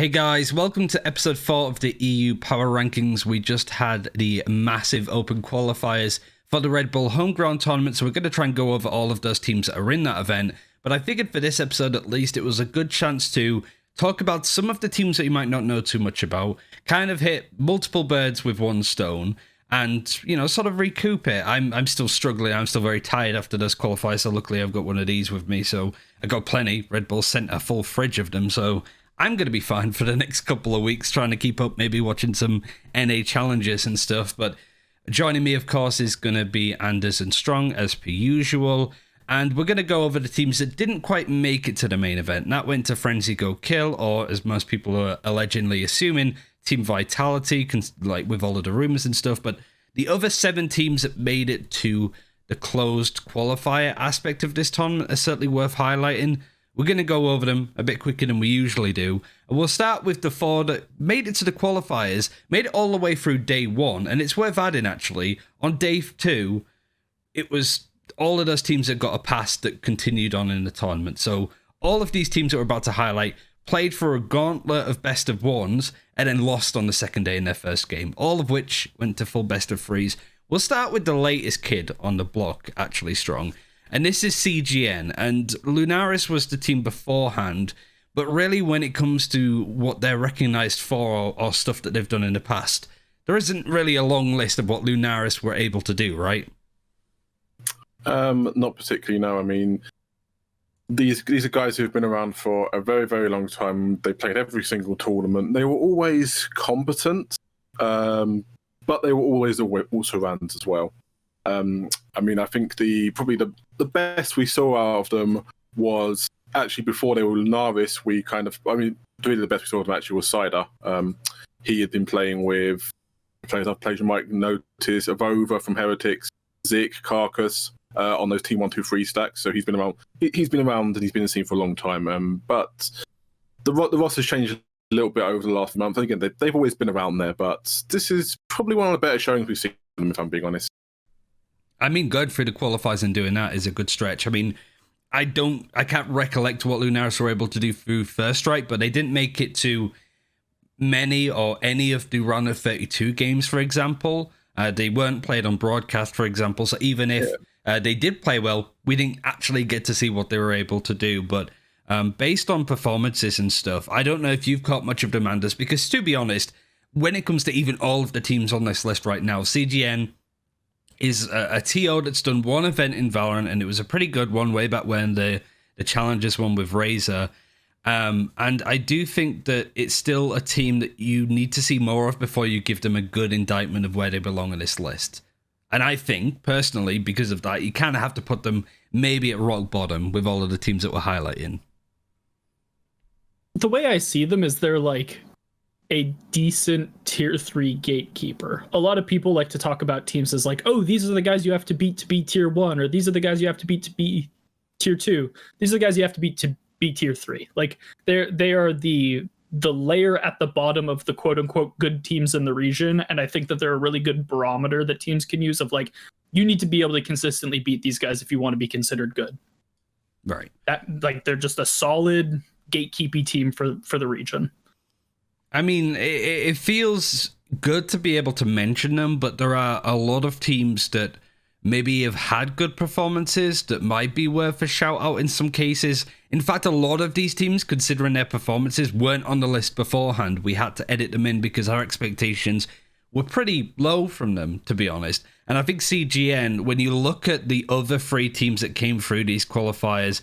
Hey guys, welcome to episode 4 of the EU Power Rankings. We just had the massive open qualifiers for the Red Bull Homegrown tournament, so we're going to try and go over all of those teams that are in that event. But I figured for this episode at least, it was a good chance to talk about some of the teams that you might not know too much about, kind of hit multiple birds with one stone, and, you know, sort of recoup it. I'm still struggling. I'm still very tired after those qualifiers, so luckily I've got one of these with me, so I got plenty. Red Bull sent a full fridge of them, so I'm going to be fine for the next couple of weeks, trying to keep up, maybe watching some NA challenges and stuff. But joining me, of course, is going to be Anderzz and Strong, as per usual. And we're going to go over the teams that didn't quite make it to the main event. And that went to Frenzy Go Kill, or as most people are allegedly assuming, Team Vitality, like with all of the rumors and stuff. But the other 7 teams that made it to the closed qualifier aspect of this tournament are certainly worth highlighting. We're going to go over them a bit quicker than we usually do. And we'll start with the 4 that made it to the qualifiers, made it all the way through day 1. And it's worth adding, actually, on day 2, it was all of those teams that got a pass that continued on in the tournament. So all of these teams that we're about to highlight played for a gauntlet of best of 1s and then lost on the second day in their first game, all of which went to full best of 3s. We'll start with the latest kid on the block, actually, Strong. And this is CGN, and Lunaris was the team beforehand, but really when it comes to what they're recognized for or stuff that they've done in the past, there isn't really a long list of what Lunaris were able to do, right? Not particularly, no. I mean, these are guys who've been around for a very, very long time. They played every single tournament. They were always competent, but they were always also runs as well. I mean, I think probably the best we saw out of them was actually before they were Lunaris. Really the best we saw of them actually was Cider. He had been playing with players I've played, you might notice, Avova from Heretics, Zik, Carcass on those Team 1, 2, 3 stacks. So he's been around. He's been around and he's been in the scene for a long time. But the roster's changed a little bit over the last month. And again, they've always been around there, but this is probably one of the better showings we've seen them, if I'm being honest. I mean, going through the qualifiers and doing that is a good stretch. I mean, I can't recollect what Lunaris were able to do through First Strike, but they didn't make it to many or any of the run of 32 games, for example. They weren't played on broadcast, for example. So even if they did play well, we didn't actually get to see what they were able to do. But based on performances and stuff, I don't know if you've caught much of them, Anders, because to be honest, when it comes to even all of the teams on this list right now, CGN is a TO that's done one event in Valorant, and it was a pretty good one way back when, the Challengers one with Razor. And I do think that it's still a team that you need to see more of before you give them a good indictment of where they belong on this list. And I think, personally, because of that, you kind of have to put them maybe at rock bottom with all of the teams that we're highlighting. The way I see them is they're like a decent tier 3 gatekeeper. A lot of people like to talk about teams as like, oh, these are the guys you have to beat to be tier 1, or these are the guys you have to beat to be tier 2. These are the guys you have to beat to be tier 3. Like they are the layer at the bottom of the quote unquote good teams in the region. And I think that they're a really good barometer that teams can use of like, you need to be able to consistently beat these guys if you want to be considered good. Right. That, like, they're just a solid gatekeeping team for the region. I mean, it feels good to be able to mention them, but there are a lot of teams that maybe have had good performances that might be worth a shout out in some cases. In fact, a lot of these teams, considering their performances, weren't on the list beforehand. We had to edit them in because our expectations were pretty low from them, to be honest. And I think CGN, when you look at the other 3 teams that came through these qualifiers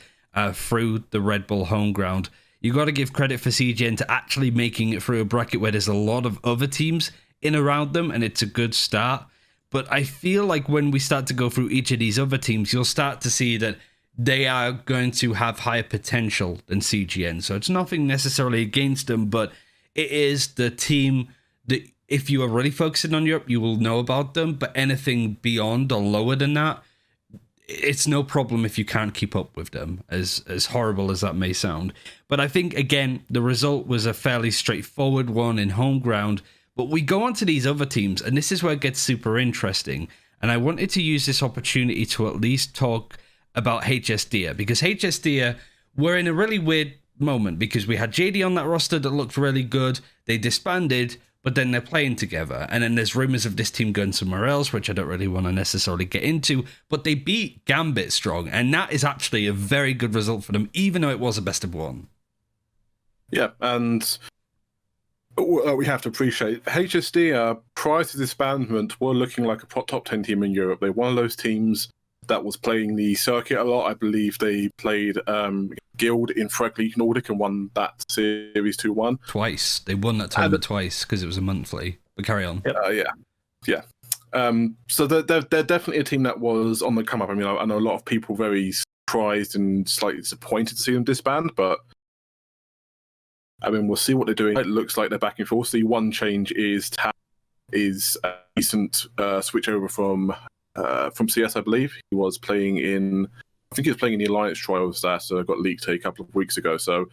through the Red Bull home ground, you got to give credit for CGN to actually making it through a bracket where there's a lot of other teams in around them, and it's a good start. But I feel like when we start to go through each of these other teams, you'll start to see that they are going to have higher potential than CGN. So it's nothing necessarily against them, but it is the team that if you are really focusing on Europe, you will know about them. But anything beyond or lower than that, it's no problem if you can't keep up with them, as horrible as that may sound. But I think, again, the result was a fairly straightforward one in home ground. But we go on to these other teams, and this is where it gets super interesting. And I wanted to use this opportunity to at least talk about HSDIRR, because HSDIRR were in a really weird moment because we had JD on that roster that looked really good. They disbanded, but then they're playing together. And then there's rumors of this team going somewhere else, which I don't really want to necessarily get into. But they beat Gambit strong, and that is actually a very good result for them, even though it was a best of one. Yeah, and we have to appreciate HSDIRR prior to disbandment were looking like a top 10 team in Europe. They're one of those teams that was playing the circuit a lot. I believe they played Guild in Frag League Nordic and won that series 2-1. Twice. They won that tournament twice because it was a monthly. But carry on. Yeah. So they're definitely a team that was on the come up. I mean, I know a lot of people very surprised and slightly disappointed to see them disband, but I mean, we'll see what they're doing. It looks like they're back in force. The one change is a decent switch over from CS, I believe. He was playing in, I think he was playing in the Alliance trials that got leaked a couple of weeks ago. So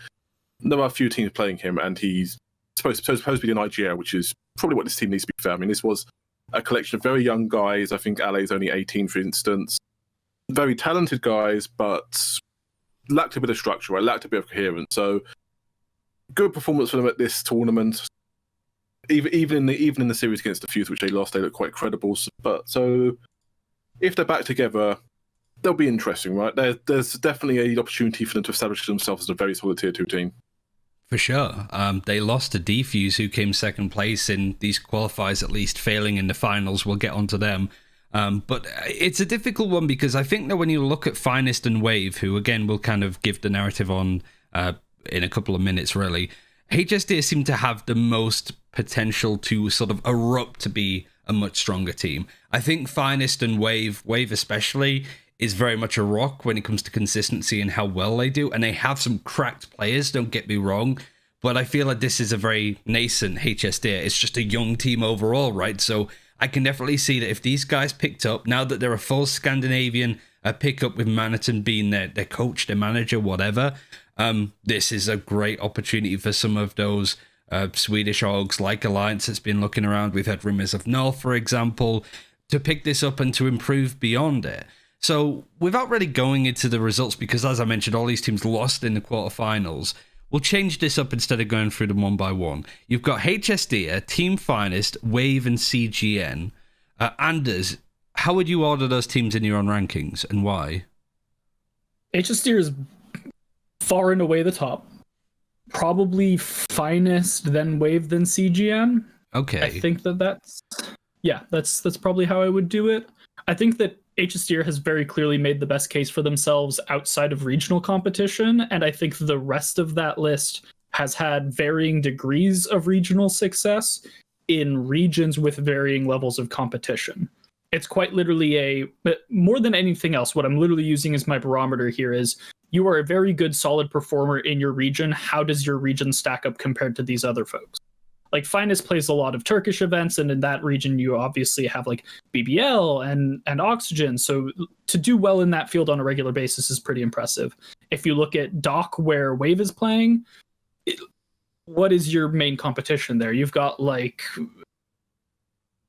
there are a few teams playing him, and he's supposed to be an IGL, which is probably what this team needs to be fair. I mean, this was a collection of very young guys. I think Ale's only 18, for instance. Very talented guys, but lacked a bit of structure, right? Lacked a bit of coherence. So good performance for them at this tournament. Even in the series against Defuse, which they lost, they look quite credible. But so if they're back together, they'll be interesting, right? There's definitely an opportunity for them to establish themselves as a very solid tier 2 team. For sure. They lost to Dfuse, who came second place in these qualifiers, at least failing in the finals. We'll get onto them. But it's a difficult one because I think that when you look at Finest and Wave, who again will kind of give the narrative on in a couple of minutes, really, HSDIRR seem to have the most potential to sort of erupt to be a much stronger team. I think Finest and Wave especially, is very much a rock when it comes to consistency and how well they do. And they have some cracked players, don't get me wrong. But I feel like this is a very nascent HSDIRR. It's just a young team overall, right? So I can definitely see that if these guys picked up, now that they're a full Scandinavian pickup with Maniton being their coach, their manager, whatever, this is a great opportunity for some of those Swedish orgs like Alliance that's been looking around. We've had rumors of Null, for example, to pick this up and to improve beyond it. So without really going into the results, because as I mentioned, all these teams lost in the quarterfinals, we'll change this up instead of going through them one by one. You've got HSDIRR, Team Finest, Wave, and CGN. Anderzz, how would you order those teams in your own rankings, and why? HSDIRR is far and away the top. Probably Finest, then Wave, then CGN. Okay. I think that's probably how I would do it. I think that HSDIRR has very clearly made the best case for themselves outside of regional competition, and I think the rest of that list has had varying degrees of regional success in regions with varying levels of competition. It's quite literally but more than anything else, what I'm literally using as my barometer here is, you are a very good, solid performer in your region. How does your region stack up compared to these other folks? Like Finest plays a lot of Turkish events, and in that region you obviously have like BBL and Oxygen. So to do well in that field on a regular basis is pretty impressive. If you look at Doc, where Wave is playing, what is your main competition there? You've got like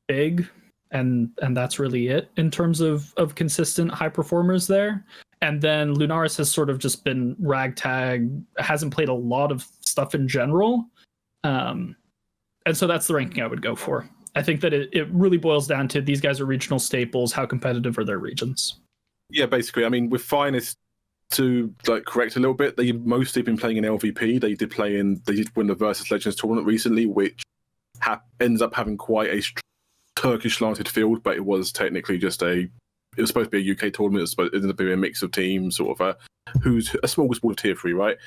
Big, and that's really it in terms of consistent high performers there. And then Lunaris has sort of just been ragtag, hasn't played a lot of stuff in general. And so that's the ranking I would go for. I think that it really boils down to these guys are regional staples. How competitive are their regions? Yeah, basically. I mean, with Finest, to like correct a little bit, they've mostly been playing in LVP. They did win the Versus Legends tournament recently, which ends up having quite a Turkish slanted field, but it was technically just it was supposed to be a UK tournament. It was supposed to be a mix of teams, sort of who's a small sport of tier 3, right?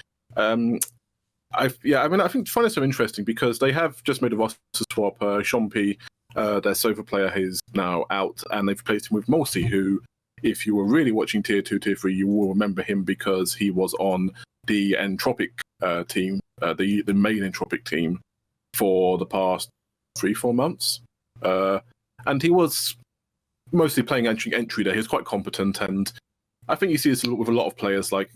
I think Finest are interesting because they have just made a roster swap. Shompi, their Sofa player, is now out, and they've replaced him with Mulsi, who, if you were really watching tier 2, tier 3, you will remember him because he was on the Entropic team, the main Entropic team, for the past 3-4 months. And he was mostly playing entry there. He was quite competent, and I think you see this with a lot of players. Like,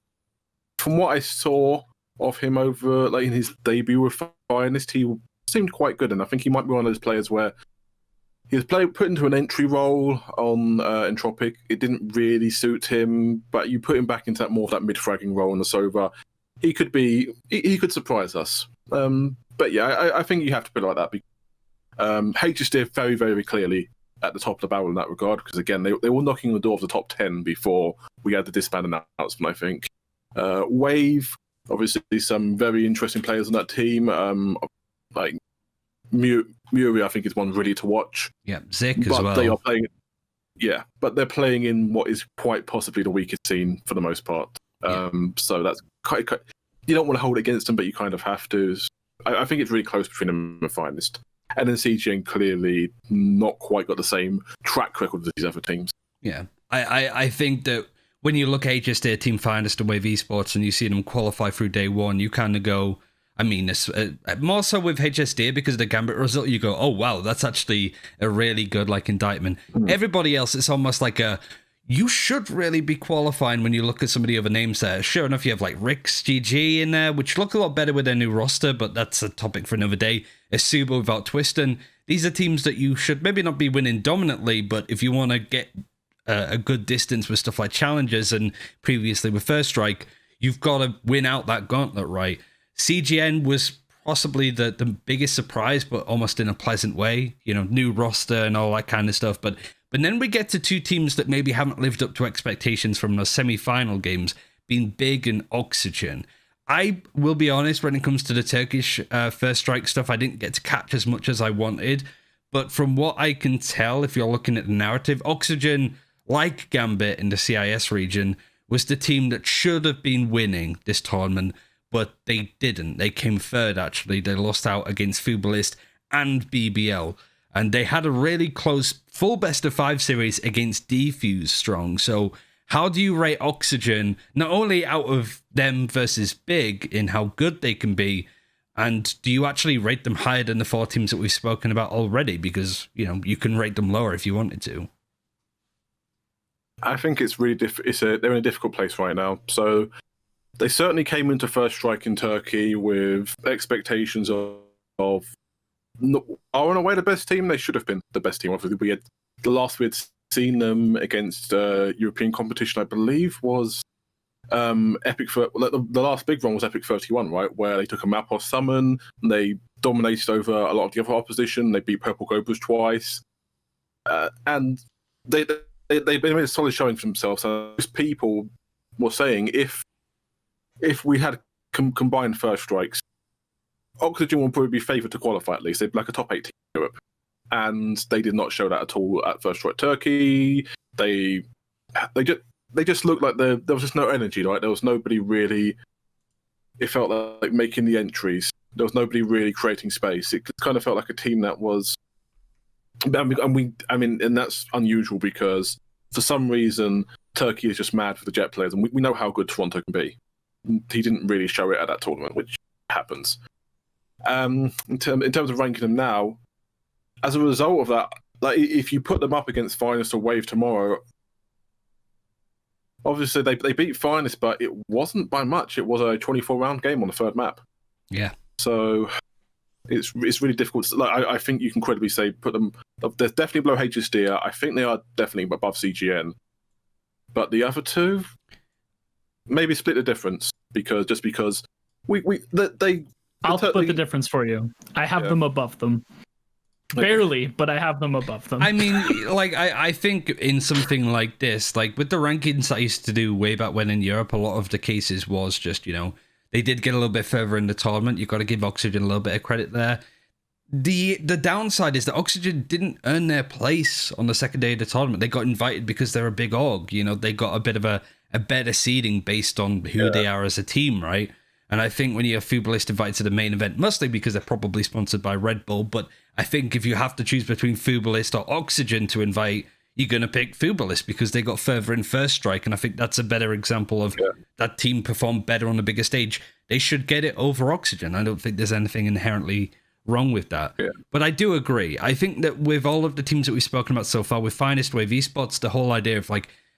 from what I saw of him over in his debut with Finest, he seemed quite good, and I think he might be one of those players where he was put into an entry role on Entropic. It didn't really suit him, but you put him back into more of that mid-fragging role on the Sova. he could surprise us. But yeah, I think you have to put it like that. HSDIRR very, very clearly at the top of the barrel in that regard, because again, they were knocking on the door of the top 10 before we had the disband announcement, I think. Wave, obviously some very interesting players on that team. Like Muri, I think is one really to watch. Yeah, Zik as well. They are playing. Yeah, but they're playing in what is quite possibly the weakest scene for the most part. So that's quite. You don't want to hold it against them, but you kind of have to. I think it's really close between them and Finest. And then CGN clearly not quite got the same track record as these other teams. Yeah, I think that when you look at HSDIRR, Team Finest and Wave Esports, and you see them qualify through day one, you kind of go, I mean, more so with HSDIRR because of the Gambit result, you go, oh wow, that's actually a really good indictment. Everybody else, it's almost like you should really be qualifying when you look at some of the other names there. Sure enough, you have Rix, GG in there, which look a lot better with their new roster, but that's a topic for another day. Asuba without Twiston. These are teams that you should maybe not be winning dominantly, but if you want to get a good distance with stuff like challenges and previously with First Strike, you've got to win out that gauntlet, right? CGN was possibly the biggest surprise, but almost in a pleasant way. New roster and all that kind of stuff. But then we get to two teams that maybe haven't lived up to expectations from the semi-final games, being Big and Oxygen. I will be honest, when it comes to the Turkish First Strike stuff, I didn't get to catch as much as I wanted. But from what I can tell, if you're looking at the narrative, Oxygen, like Gambit in the CIS region, was the team that should have been winning this tournament, but they didn't. They came third, actually. They lost out against Fubalist and BBL. And they had a really close full best-of-5 series against Defuse Strong. So how do you rate Oxygen, not only out of them versus Big in how good they can be, and do you actually rate them higher than the 4 teams that we've spoken about already? Because, you can rate them lower if you wanted to. I think it's really they're in a difficult place right now. So they certainly came into First Strike in Turkey with expectations of are in a way the best team. They should have been the best team. Obviously, the last we had seen them against European competition, I believe, was Epic. The last big run was Epic 31, right, where they took a map off Summon. And they dominated over a lot of the other opposition. They beat Purple Cobras twice, and they made a solid showing for themselves. Most people were saying if we had combined First Strikes, Oxygen will probably be favoured to qualify at least. They'd be like a top 8 team in Europe. And they did not show that at all at First Strike Turkey. They just looked like there was just no energy, right? There was nobody really, it felt like making the entries. There was nobody really creating space. It kind of felt like a team that was, and that's unusual because for some reason Turkey is just mad for the Jet players, and we know how good Toronto can be. He didn't really show it at that tournament, which happens. In terms of ranking them now, as a result of that, if you put them up against Finest or Wave tomorrow, obviously they beat Finest, but it wasn't by much. It was a 24-round game on the third map. Yeah. So it's really difficult. I think you can credibly say put them. They're definitely below HSDIRR. I think they are definitely above CGN. But the other two, maybe split the difference because they. I'll split the difference for you. I have them above them. Barely, but I have them above them. I mean, I think in something like this, with the rankings I used to do way back when in Europe, a lot of the cases was just, they did get a little bit further in the tournament. You've got to give Oxygen a little bit of credit there. The downside is that Oxygen didn't earn their place on the second day of the tournament. They got invited because they're a big org. They got a bit of a better seeding based on who they are as a team, right? And I think when you have Fubalist invited to the main event, mostly because they're probably sponsored by Red Bull, but I think if you have to choose between Fubalist or Oxygen to invite, you're going to pick Fubalist because they got further in First Strike, and I think that's a better example of that team performed better on the bigger stage. They should get it over Oxygen. I don't think there's anything inherently wrong with that. Yeah. But I do agree. I think that with all of the teams that we've spoken about so far, with Finest, Wave Esports, the whole idea of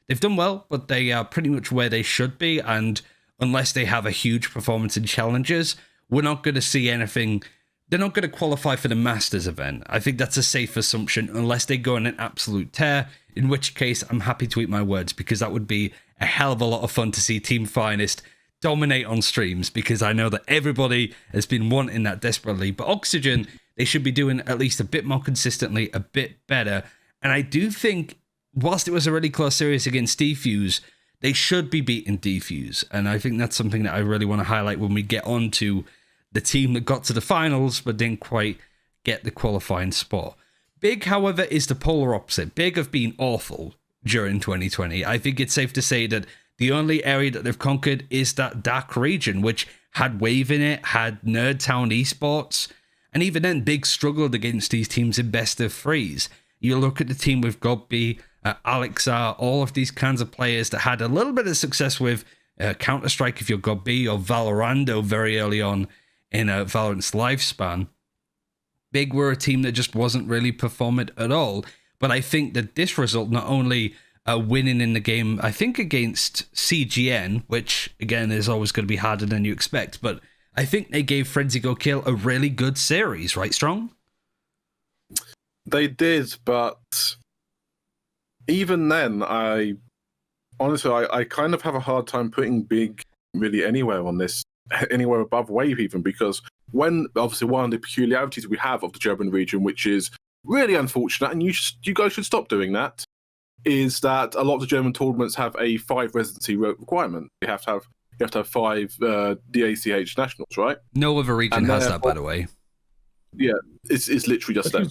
they've done well, but they are pretty much where they should be, and unless they have a huge performance in challenges, we're not going to see anything. They're not going to qualify for the Masters event. I think that's a safe assumption, unless they go on an absolute tear, in which case I'm happy to eat my words, because that would be a hell of a lot of fun to see Team Finest dominate on streams, because I know that everybody has been wanting that desperately. But Oxygen, they should be doing at least a bit more consistently, a bit better. And I do think, whilst it was a really close series against Defuse, they should be beating Defuse. And I think that's something that I really want to highlight when we get on to the team that got to the finals but didn't quite get the qualifying spot. Big, however, is the polar opposite. Big have been awful during 2020. I think it's safe to say that the only area that they've conquered is that DAC region, which had Wave in it, had Nerdtown Esports, and even then, Big struggled against these teams in best of threes. You look at the team with Godby, AlexR, all of these kinds of players that had a little bit of success with Counter-Strike if you're Godby, or Valorando very early on in Valorant's lifespan. Big were a team that just wasn't really performing at all. But I think that this result, not only winning in the game, I think against CGN, which again is always going to be harder than you expect, but I think they gave Frenzy Go Kill a really good series, right, Strong? They did, but even then, I kind of have a hard time putting Big really anywhere on this, anywhere above Wave even, because when obviously one of the peculiarities we have of the German region, which is really unfortunate, and you guys should stop doing that, is that a lot of the German tournaments have a 5 residency requirement. You have to have 5 DACH nationals, right? No other region has that, by the way. Yeah, it's literally just them.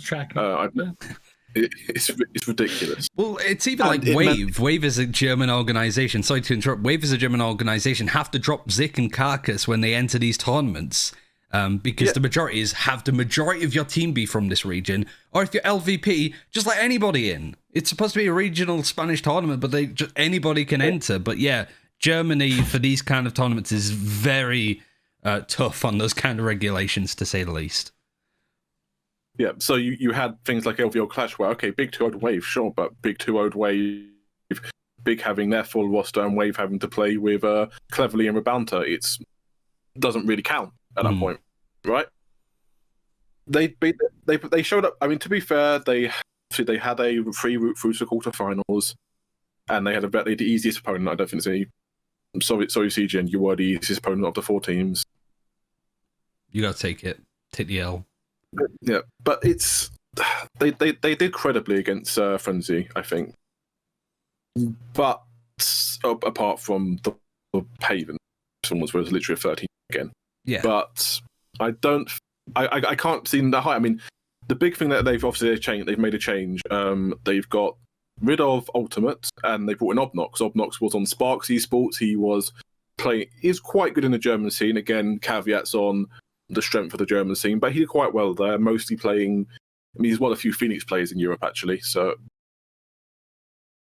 It's ridiculous. Well, it's even like Wave. Wave is a German organization. Sorry to interrupt. Wave is a German organization. Have to drop Zik and Carcass when they enter these tournaments. Because the majority have the majority of your team be from this region, or if you're LVP, just let anybody in. It's supposed to be a regional Spanish tournament, but anybody can enter. But yeah, Germany for these kind of tournaments is very tough on those kind of regulations, to say the least. Yeah, so you had things like LVO Clash where, okay, Big 2-0'd Wave, sure, but Big 2-0'd Wave, Big having their full roster and Wave having to play with Cleverly and Rabanta, it doesn't really count at that point, right? They showed up. I mean, to be fair, they had a free route through to quarterfinals, and they had the easiest opponent. I don't think there's any. I'm sorry, CGN, you were the easiest opponent of the 4 teams. You gotta take the L. Yeah, but they did credibly against Frenzy, I think. But apart from the Haven, someone was literally a 13 again. Yeah. But I can't see that high. I mean, the big thing that they've made a change. They've got rid of Ultimate and they brought in Obnox. Obnox was on Sparks Esports. He's quite good in the German scene. Again, caveats on the strength of the German scene, but he did quite well there, mostly playing. I mean, he's one of the few Phoenix players in Europe, actually. So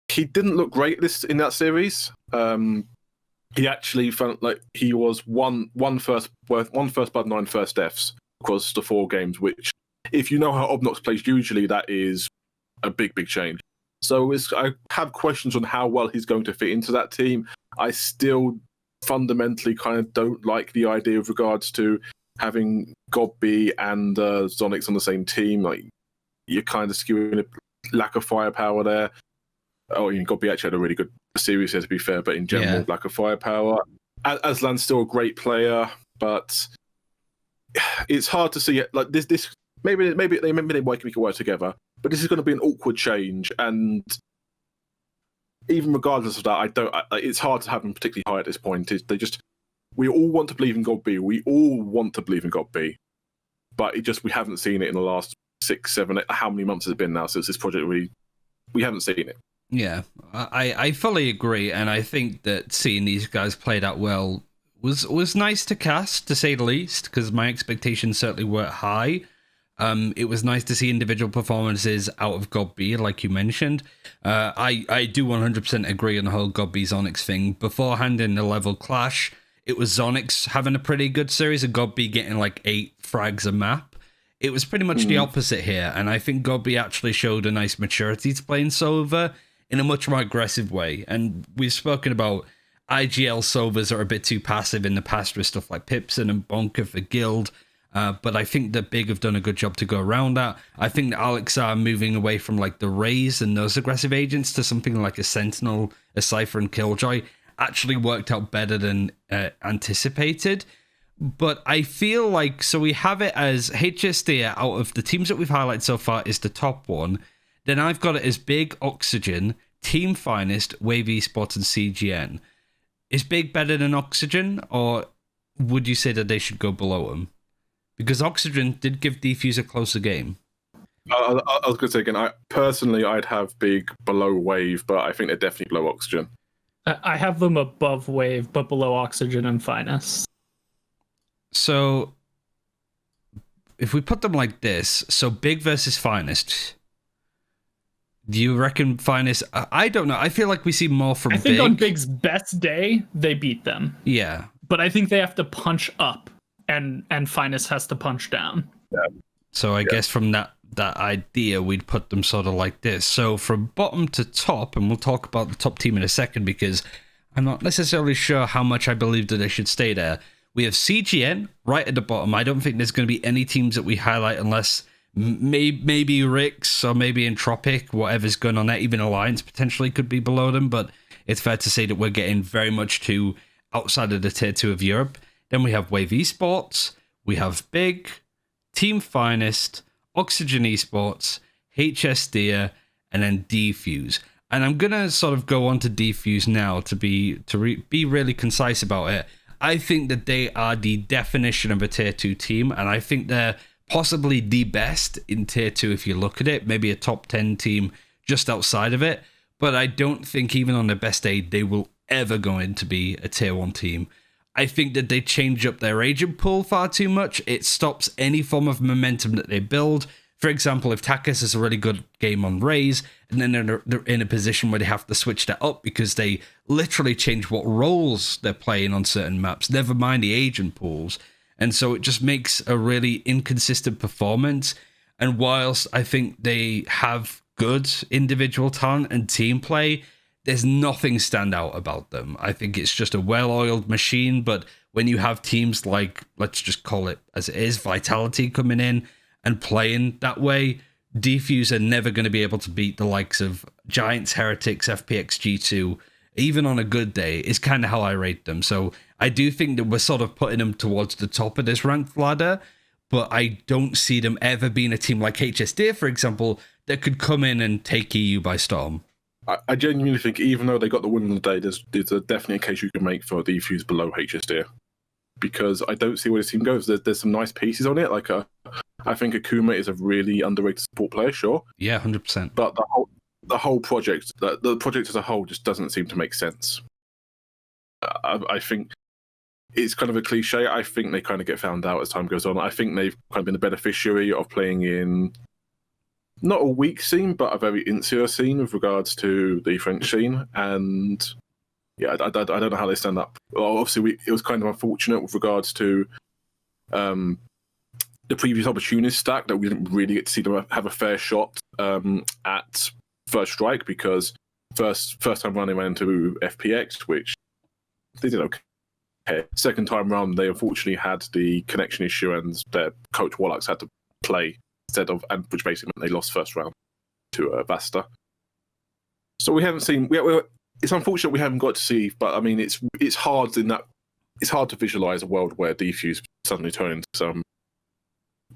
he didn't look great in that series. He actually felt like he was one first blood, 9 first deaths across the 4 games, which, if you know how Obnox plays usually, that is a big change. So I have questions on how well he's going to fit into that team. I still fundamentally kind of don't like the idea with regards to having Godby and Zonix on the same team. Like, you're kind of skewing a lack of firepower there. Oh, Godby actually had a really good series here, to be fair, but in general, lack of firepower. Aslan's still a great player, but it's hard to see it. Like this, maybe they can work together, but this is going to be an awkward change, and even regardless of that, it's hard to have them particularly high at this point. We all want to believe in Godby. We all want to believe in Godby, but we haven't seen it in the last 6, 7, 8, how many months has it been now since this project? We haven't seen it. Yeah, I fully agree, and I think that seeing these guys played out well was nice to cast, to say the least, because my expectations certainly weren't high. It was nice to see individual performances out of Godby, like you mentioned. I do 100% agree on the whole Godby Zonix thing. Beforehand in the level clash, it was Zonix having a pretty good series and Godby getting like 8 frags a map. It was pretty much the opposite here, and I think Godby actually showed a nice maturity to playing Sova in a much more aggressive way. And we've spoken about IGL Sovas are a bit too passive in the past with stuff like Pipson and Bonker for Guild. But I think that Big have done a good job to go around that. I think that Alex are moving away from like the Raze and those aggressive agents to something like a Sentinel, a Cypher and Killjoy. actually worked out better than anticipated. But I feel like, so we have it as HSDIRR out of the teams that we've highlighted so far is the top one. Then I've got it as Big, Oxygen, Team Finest, Wave Esports, and CGN. Is Big better than Oxygen, or would you say that they should go below them? Because Oxygen did give Dfuse a closer game. I was going to say again, I'd have Big below Wave, but I think they're definitely below Oxygen. I have them above Wave, but below Oxygen and Finest. So, if we put them like this, so Big versus Finest, do you reckon Finest? I don't know. I feel like we see more from Big. I think on Big's best day, they beat them. Yeah. But I think they have to punch up, and Finest has to punch down. Yeah. So I guess from that idea, we'd put them sort of like this. So from bottom to top, and we'll talk about the top team in a second because I'm not necessarily sure how much I believe that they should stay there. We have CGN right at the bottom. I don't think there's going to be any teams that we highlight unless maybe Rix or maybe Entropic, whatever's going on there. Even Alliance potentially could be below them, but it's fair to say that we're getting very much to outside of the tier 2 of Europe. Then we have Wave Esports, we have Big, Team Finest, Oxygen Esports, HSDIRR, and then Defuse. And I'm going to sort of go on to Defuse now to be really concise about it. I think that they are the definition of a tier 2 team, and I think they're possibly the best in tier 2 if you look at it, maybe a top 10 team just outside of it, but I don't think even on their best day they will ever go in to be a tier 1 team. I think that they change up their agent pool far too much. It stops any form of momentum that they build. For example, if Takis has a really good game on Raze, and then they're in a position where they have to switch that up because they literally change what roles they're playing on certain maps, never mind the agent pools. And so it just makes a really inconsistent performance. And whilst I think they have good individual talent and team play, there's nothing stand out about them. I think it's just a well-oiled machine, but when you have teams like, let's just call it as it is, Vitality coming in and playing that way, Defuse are never going to be able to beat the likes of Giants, Heretics, FPX, G2, even on a good day, is kind of how I rate them. So I do think that we're sort of putting them towards the top of this ranked ladder, but I don't see them ever being a team like HSDIRR, for example, that could come in and take EU by storm. I genuinely think even though they got the win on the day, there's a definitely a case you can make for Defuse below HSDIRR. Because I don't see where this team goes. There's some nice pieces on it. Like I think Akuma is a really underrated support player, sure. Yeah, 100%. But the whole project, the project as a whole, just doesn't seem to make sense. I think it's kind of a cliche. I think they kind of get found out as time goes on. I think they've kind of been the beneficiary of playing in not a weak scene, but a very insular scene with regards to the French scene. And yeah, I don't know how they stand up. Well, obviously, it was kind of unfortunate with regards to the previous opportunist stack that we didn't really get to see them have a fair shot at First Strike, because first time round they went into FPX, which they did okay. Second time round, they unfortunately had the connection issue, and their coach Warlocks had to play instead of, and which basically meant they lost first round to Vasta. So we haven't seen. It's unfortunate we haven't got to see, but I mean, it's hard to visualize a world where Defuse suddenly turn into some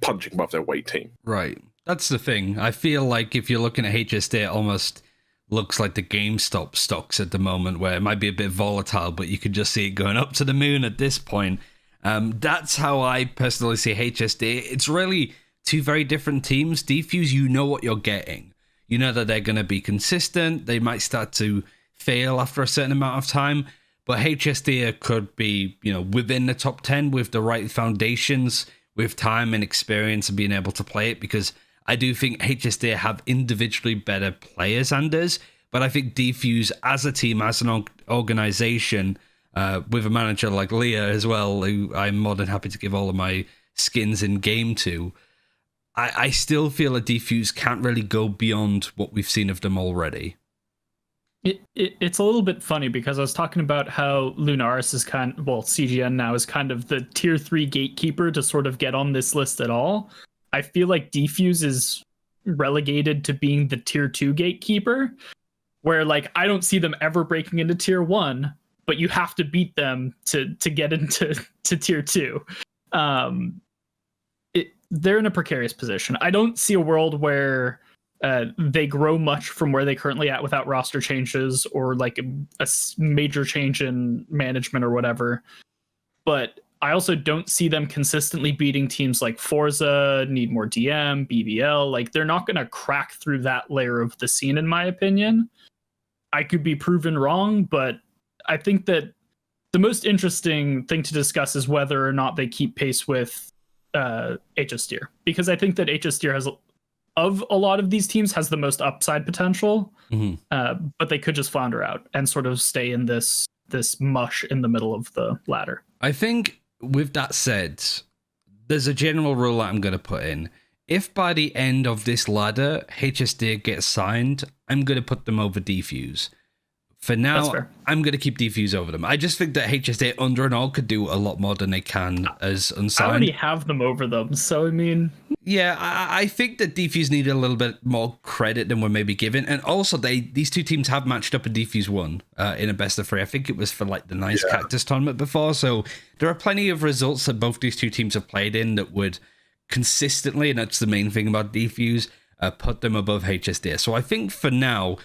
punching above their weight team. Right. That's the thing. I feel like if you're looking at HSD, it almost looks like the GameStop stocks at the moment, where it might be a bit volatile, but you could just see it going up to the moon at this point. That's how I personally see HSD. It's really two very different teams. Defuse, you know what you're getting. You know that they're going to be consistent. They might start to fail after a certain amount of time, but HSD could be, within the top 10 with the right foundations, with time and experience and being able to play it, because I do think HSD have individually better players, Anderzz, but I think Defuse as a team, as an organization, with a manager like Leah as well, who I'm more than happy to give all of my skins in game to, I still feel that Defuse can't really go beyond what we've seen of them already. It's a little bit funny because I was talking about how Lunaris is CGN now is kind of the tier 3 gatekeeper to sort of get on this list at all. I feel like Defuse is relegated to being the tier 2 gatekeeper, where like I don't see them ever breaking into tier 1, but you have to beat them to get into tier 2. They're in a precarious position. I don't see a world where they grow much from where they currently at without roster changes or like a major change in management or whatever. But I also don't see them consistently beating teams like Forza, Need More DM, BBL. Like, they're not going to crack through that layer of the scene, in my opinion. I could be proven wrong, but I think that the most interesting thing to discuss is whether or not they keep pace with HSDIRR, because I think that HSDIRR has, of a lot of these teams, has the most upside potential, but they could just flounder out and sort of stay in this mush in the middle of the ladder. I think with that said, there's a general rule that I'm going to put in. If by the end of this ladder, HSDIRR gets signed, I'm going to put them over Defuse. For now, I'm going to keep Defuse over them. I just think that HSDIRR under and all could do a lot more than they can as unsigned. I already have them over them, so I mean... Yeah, I think that Defuse needed a little bit more credit than we're maybe given. And also, these two teams have matched up in Defuse 1 in a best of 3. I think it was for like the Nice Cactus tournament before. So there are plenty of results that both these two teams have played in that would consistently, and that's the main thing about Defuse, put them above HSDIRR. So I think for now,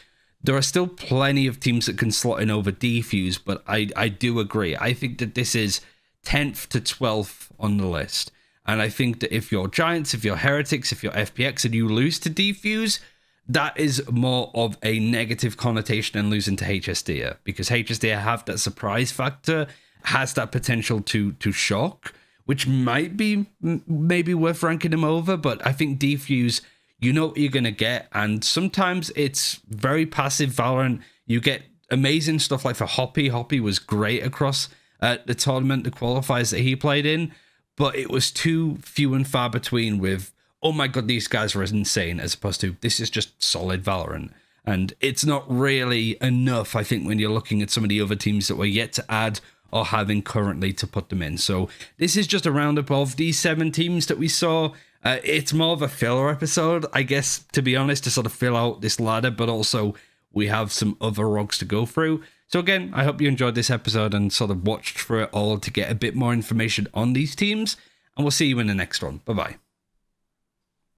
there are still plenty of teams that can slot in over Defuse, but I do agree. I think that this is 10th to 12th on the list. And I think that if you're Giants, if you're Heretics, if you're FPX, and you lose to Defuse, that is more of a negative connotation than losing to HSDIRR, because HSDIRR have that surprise factor, has that potential to shock, which might be maybe worth ranking them over. But I think Defuse, you know what you're going to get, and sometimes it's very passive Valorant. You get amazing stuff like for Hoppy. Hoppy was great across the tournament, the qualifiers that he played in, but it was too few and far between with, oh my god, these guys are insane, as opposed to, this is just solid Valorant. And it's not really enough, I think, when you're looking at some of the other teams that we're yet to add or having currently to put them in. So this is just a roundup of these 7 teams that we saw. It's more of a filler episode, I guess, to be honest, to sort of fill out this ladder, but also we have some other rogues to go through. So again, I hope you enjoyed this episode and sort of watched through it all to get a bit more information on these teams, and we'll see you in the next one. Bye-bye.